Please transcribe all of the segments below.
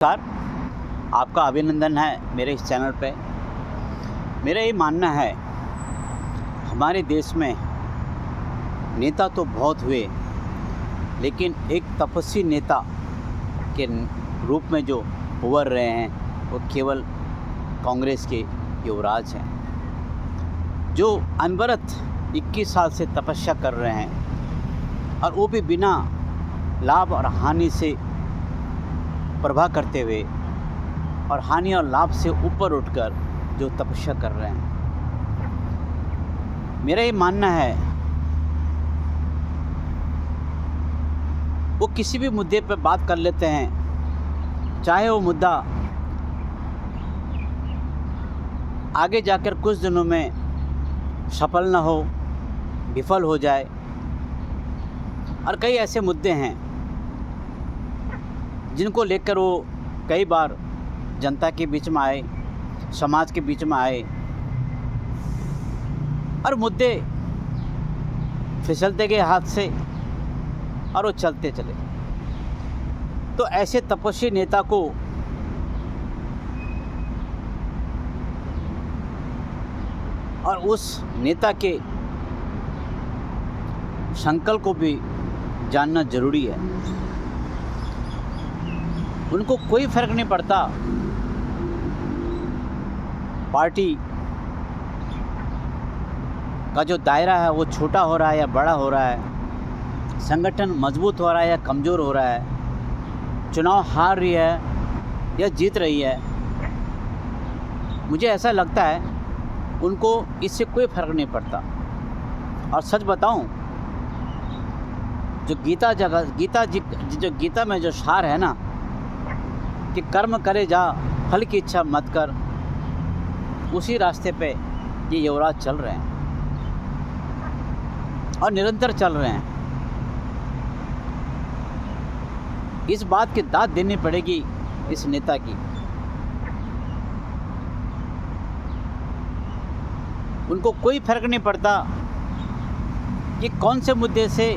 Sir, आपका अभिनंदन है मेरे इस चैनल पे। मेरा ये मानना है, हमारे देश में नेता तो बहुत हुए, लेकिन एक तपस्वी नेता के रूप में जो उभर रहे हैं वो केवल कांग्रेस के युवराज हैं, जो अनवरत 21 साल से तपस्या कर रहे हैं और वो भी बिना लाभ और हानि से प्रभा करते हुए और हानि और लाभ से ऊपर उठकर जो तपस्या कर रहे हैं। मेरा ये मानना है, वो किसी भी मुद्दे पर बात कर लेते हैं, चाहे वो मुद्दा आगे जाकर कुछ दिनों में सफल न हो, विफल हो जाए। और कई ऐसे मुद्दे हैं जिनको लेकर वो कई बार जनता के बीच में आए, समाज के बीच में आए और मुद्दे फिसलते गए हाथ से और वो चलते चले। तो ऐसे तपस्वी नेता को और उस नेता के संकल्प को भी जानना जरूरी है। उनको कोई फर्क नहीं पड़ता पार्टी का जो दायरा है वो छोटा हो रहा है या बड़ा हो रहा है, संगठन मजबूत हो रहा है या कमज़ोर हो रहा है, चुनाव हार रही है या जीत रही है। मुझे ऐसा लगता है उनको इससे कोई फर्क नहीं पड़ता। और सच बताऊं, जो गीता में जो सार है ना कि कर्म करे जा फल की इच्छा मत कर, उसी रास्ते पे ये युवराज चल रहे हैं और निरंतर चल रहे हैं। इस बात की दाद देनी पड़ेगी इस नेता की। उनको कोई फर्क नहीं पड़ता कि कौन से मुद्दे से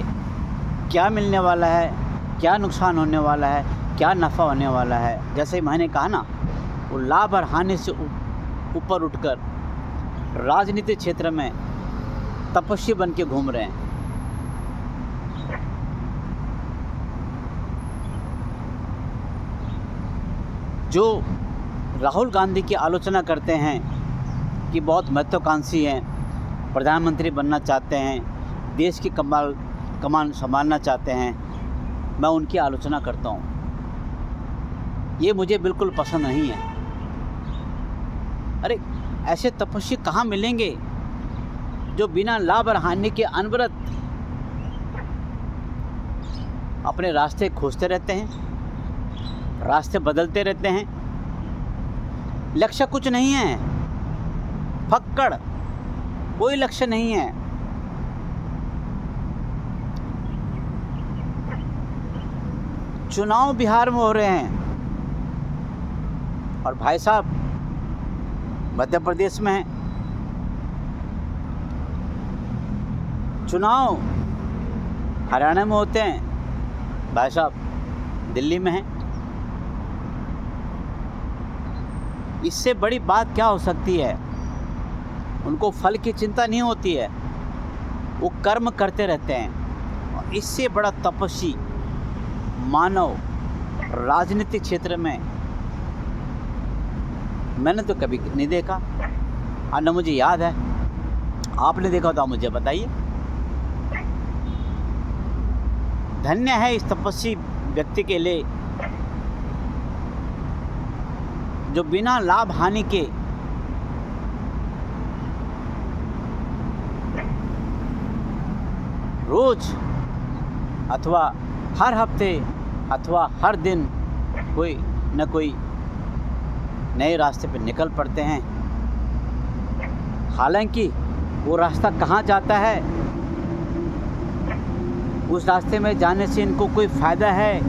क्या मिलने वाला है, क्या नुकसान होने वाला है, क्या नफ़ा होने वाला है। जैसे मैंने कहा ना, वो लाभ और हानि से ऊपर उठकर राजनीतिक क्षेत्र में तपस्वी बन के घूम रहे हैं। जो राहुल गांधी की आलोचना करते हैं कि बहुत महत्वाकांक्षी हैं, प्रधानमंत्री बनना चाहते हैं, देश की कमान संभालना चाहते हैं, मैं उनकी आलोचना करता हूँ। ये मुझे बिल्कुल पसंद नहीं है। अरे ऐसे तपस्वी कहाँ मिलेंगे जो बिना लाभ और हानि के अनवरत अपने रास्ते खोजते रहते हैं, रास्ते बदलते रहते हैं। लक्ष्य कुछ नहीं है, फक्कड़, कोई लक्ष्य नहीं है। चुनाव बिहार में हो रहे हैं और भाई साहब मध्य प्रदेश में है, चुनाव हरियाणा में होते हैं, भाई साहब दिल्ली में है। इससे बड़ी बात क्या हो सकती है? उनको फल की चिंता नहीं होती है, वो कर्म करते रहते हैं। और इससे बड़ा तपस्वी मानव राजनीतिक क्षेत्र में मैंने तो कभी नहीं देखा और न मुझे याद है। आपने देखा तो मुझे बताइए। धन्य है इस तपस्वी व्यक्ति के लिए जो बिना लाभ हानि के रोज अथवा हर हफ्ते अथवा हर दिन कोई न कोई नए रास्ते पर निकल पड़ते हैं। हालांकि वो रास्ता कहाँ जाता है, उस रास्ते में जाने से इनको कोई फ़ायदा है,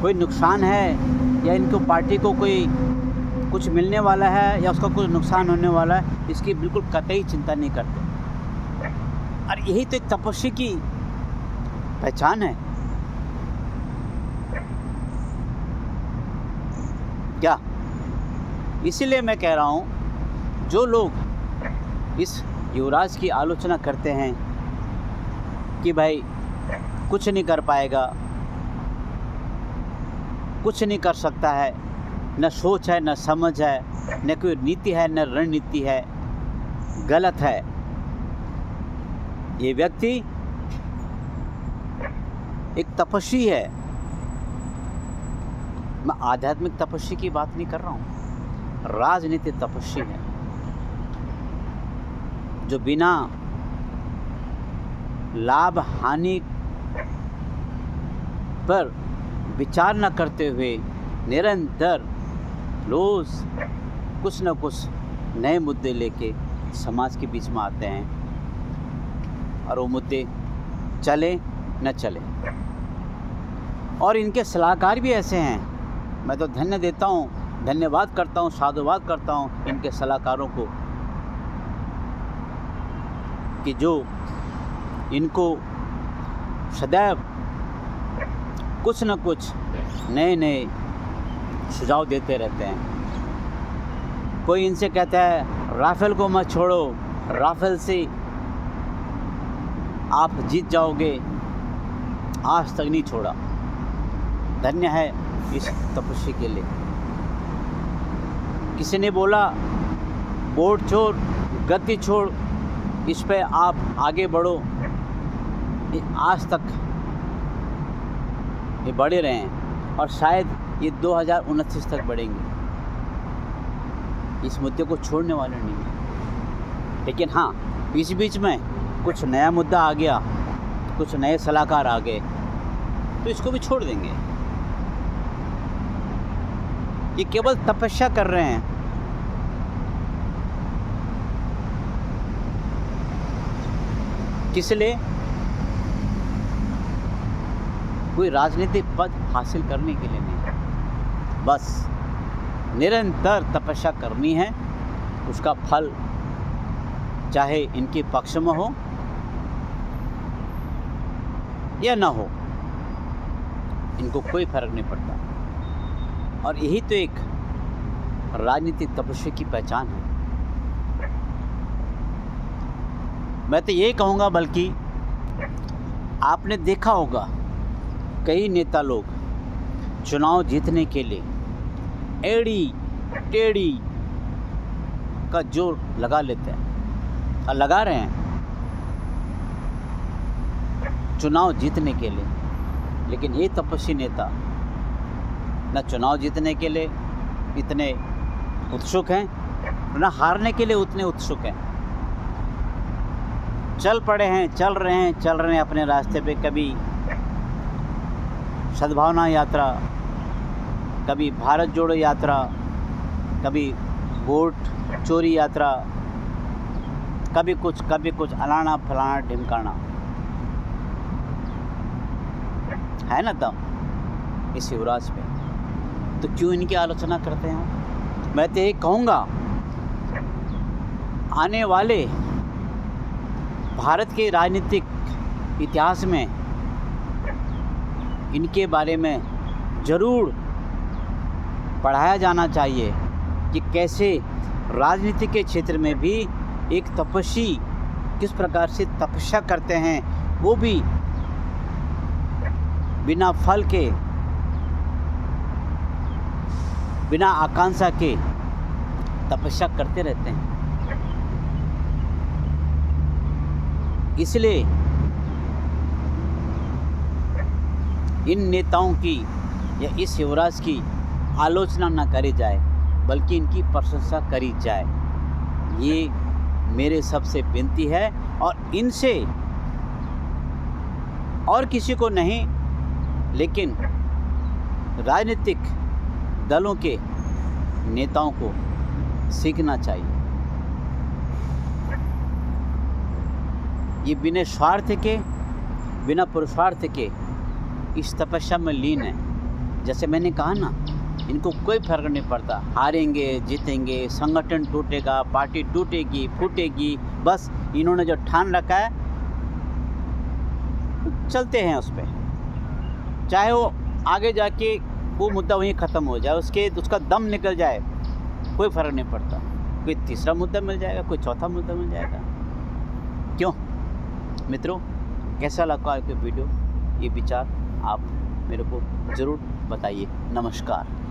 कोई नुकसान है, या इनको पार्टी को कोई कुछ मिलने वाला है या उसका कुछ नुकसान होने वाला है, इसकी बिल्कुल कतई चिंता नहीं करते। और यही तो एक तपस्वी की पहचान है। क्या? इसीलिए मैं कह रहा हूँ, जो लोग इस युवराज की आलोचना करते हैं कि भाई कुछ नहीं कर पाएगा, कुछ नहीं कर सकता है, न सोच है, न समझ है, न कोई नीति है, न रणनीति है, गलत है। ये व्यक्ति एक तपस्वी है। मैं आध्यात्मिक तपस्वी की बात नहीं कर रहा हूँ, राजनीतिक तपस्वी है, जो बिना लाभ हानि पर विचार न करते हुए निरंतर रोज कुछ न कुछ नए मुद्दे लेके समाज के बीच में आते हैं, और वो मुद्दे चले न चले। और इनके सलाहकार भी ऐसे हैं। मैं तो धन्य देता हूँ, धन्यवाद करता हूँ, साधुवाद करता हूँ इनके सलाहकारों को, कि जो इनको सदैव कुछ न कुछ नए नए सुझाव देते रहते हैं। कोई इनसे कहता है राफेल को मत छोड़ो, राफेल से आप जीत जाओगे, आज तक नहीं छोड़ा। धन्य है इस तपस्वी के लिए। किसी ने बोला वोट छोड़, गति छोड़, इस पे आप आगे बढ़ो, ये आज तक ये बढ़े रहे हैं और शायद ये 2029 तक बढ़ेंगे। इस मुद्दे को छोड़ने वाले नहीं है। लेकिन हाँ, बीच बीच में कुछ नया मुद्दा आ गया, कुछ नए सलाहकार आ गए, तो इसको भी छोड़ देंगे। ये केवल तपस्या कर रहे हैं। किस लिए? कोई राजनीतिक पद हासिल करने के लिए नहीं, बस निरंतर तपस्या करनी है। उसका फल चाहे इनके पक्ष में हो या ना हो, इनको कोई फर्क नहीं पड़ता। और यही तो एक राजनीतिक तपस्या की पहचान है। मैं तो यही कहूँगा, बल्कि आपने देखा होगा कई नेता लोग चुनाव जीतने के लिए एड़ी टेढ़ी का जोर लगा लेते हैं और लगा रहे हैं चुनाव जीतने के लिए। लेकिन ये तपस्वी नेता न चुनाव जीतने के लिए इतने उत्सुक हैं, न हारने के लिए उतने उत्सुक हैं। चल पड़े हैं, चल रहे हैं अपने रास्ते पे। कभी सद्भावना यात्रा, कभी भारत जोड़ो यात्रा, कभी वोट चोरी यात्रा, कभी कुछ अलाना फलाना ढिमकाना। है ना दम इस युवराज पे, तो क्यों इनकी आलोचना करते हैं? मैं तो ये कहूँगा, आने वाले भारत के राजनीतिक इतिहास में इनके बारे में ज़रूर पढ़ाया जाना चाहिए कि कैसे राजनीति के क्षेत्र में भी एक तपस्वी किस प्रकार से तपस्या करते हैं, वो भी बिना फल के, बिना आकांक्षा के तपस्या करते रहते हैं। इसलिए इन नेताओं की या इस युवराज की आलोचना न करी जाए, बल्कि इनकी प्रशंसा करी जाए। ये मेरे सबसे विनती है, और इनसे और किसी को नहीं, लेकिन राजनीतिक दलों के नेताओं को सीखना चाहिए। ये बिना स्वार्थ के, बिना पुरुषार्थ के इस तपस्या में लीन है। जैसे मैंने कहा ना, इनको कोई फर्क नहीं पड़ता, हारेंगे जीतेंगे, संगठन टूटेगा, पार्टी टूटेगी फूटेगी, बस इन्होंने जो ठान रखा है चलते हैं उस पर। चाहे वो आगे जाके वो मुद्दा वहीं ख़त्म हो जाए, उसका दम निकल जाए, कोई फ़र्क नहीं पड़ता। कोई तीसरा मुद्दा मिल जाएगा, कोई चौथा मुद्दा मिल जाएगा। क्यों मित्रों, कैसा लगा आपको वीडियो? ये विचार आप मेरे को ज़रूर बताइए। नमस्कार।